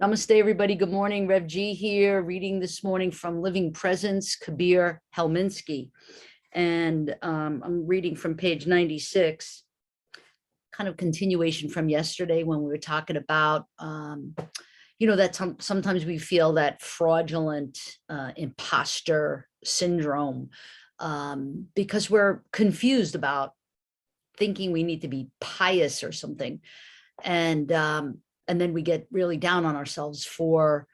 Namaste, everybody. Good morning. Rev G here, reading this morning from Living Presence, Kabir Helminski. And I'm reading from page 96, kind of continuation from yesterday when we were talking about, that sometimes we feel that fraudulent imposter syndrome because we're confused about thinking we need to be pious or something. And then we get really down on ourselves for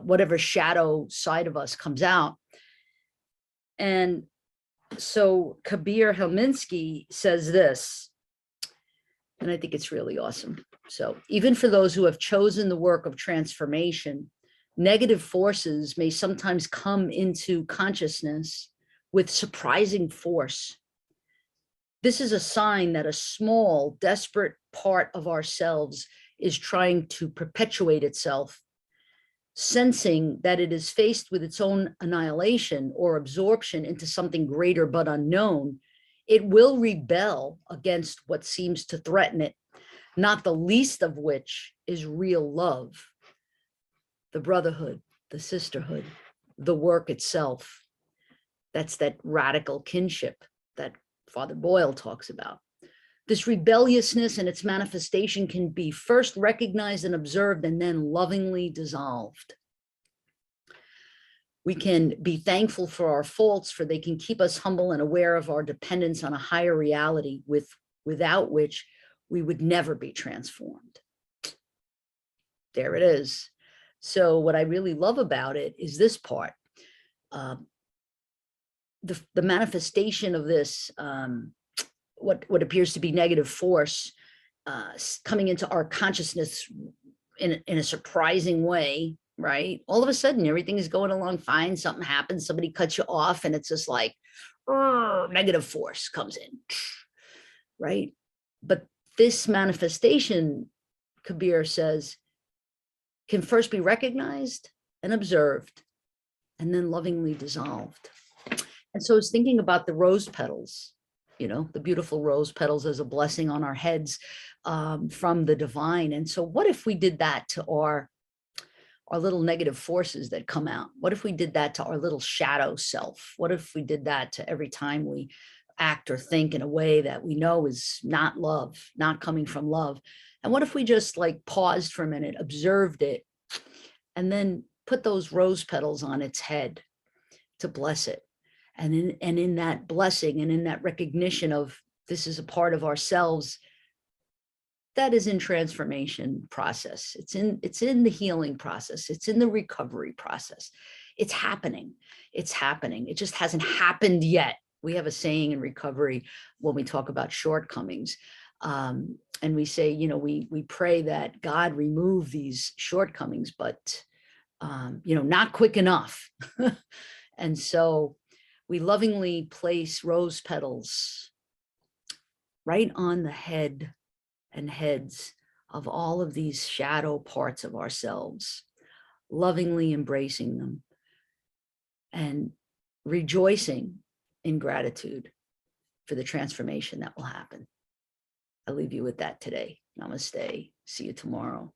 whatever shadow side of us comes out. And so Kabir Helminski says this, and I think it's really awesome. So even for those who have chosen the work of transformation, negative forces may sometimes come into consciousness with surprising force. This is a sign that a small, desperate part of ourselves is trying to perpetuate itself, sensing that it is faced with its own annihilation or absorption into something greater but unknown. It will rebel against what seems to threaten it, not the least of which is real love, the brotherhood, the sisterhood, the work itself. That's that radical kinship that Father Boyle talks about. This rebelliousness and its manifestation can be first recognized and observed and then lovingly dissolved. We can be thankful for our faults, for they can keep us humble and aware of our dependence on a higher reality without which we would never be transformed. There it is. So what I really love about it is this part. The manifestation of this what appears to be negative force coming into our consciousness in a surprising way, right? All of a sudden, everything is going along fine. Something happens, somebody cuts you off, and it's just like negative force comes in, right? But this manifestation, Kabir says, can first be recognized and observed, and then lovingly dissolved. And so I was thinking about the rose petals, the beautiful rose petals as a blessing on our heads from the divine. And so what if we did that to our little negative forces that come out? What if we did that to our little shadow self? What if we did that to every time we act or think in a way that we know is not love, not coming from love? And what if we just paused for a minute, observed it, and then put those rose petals on its head to bless it? And in that blessing and in that recognition of this is a part of ourselves that is in transformation process. It's in the healing process. It's in the recovery process. It's happening. It's happening. It just hasn't happened yet. We have a saying in recovery when we talk about shortcomings. And we say, we pray that God remove these shortcomings, but, not quick enough. And so we lovingly place rose petals right on the head and heads of all of these shadow parts of ourselves, lovingly embracing them and rejoicing in gratitude for the transformation that will happen. I'll leave you with that today. Namaste. See you tomorrow.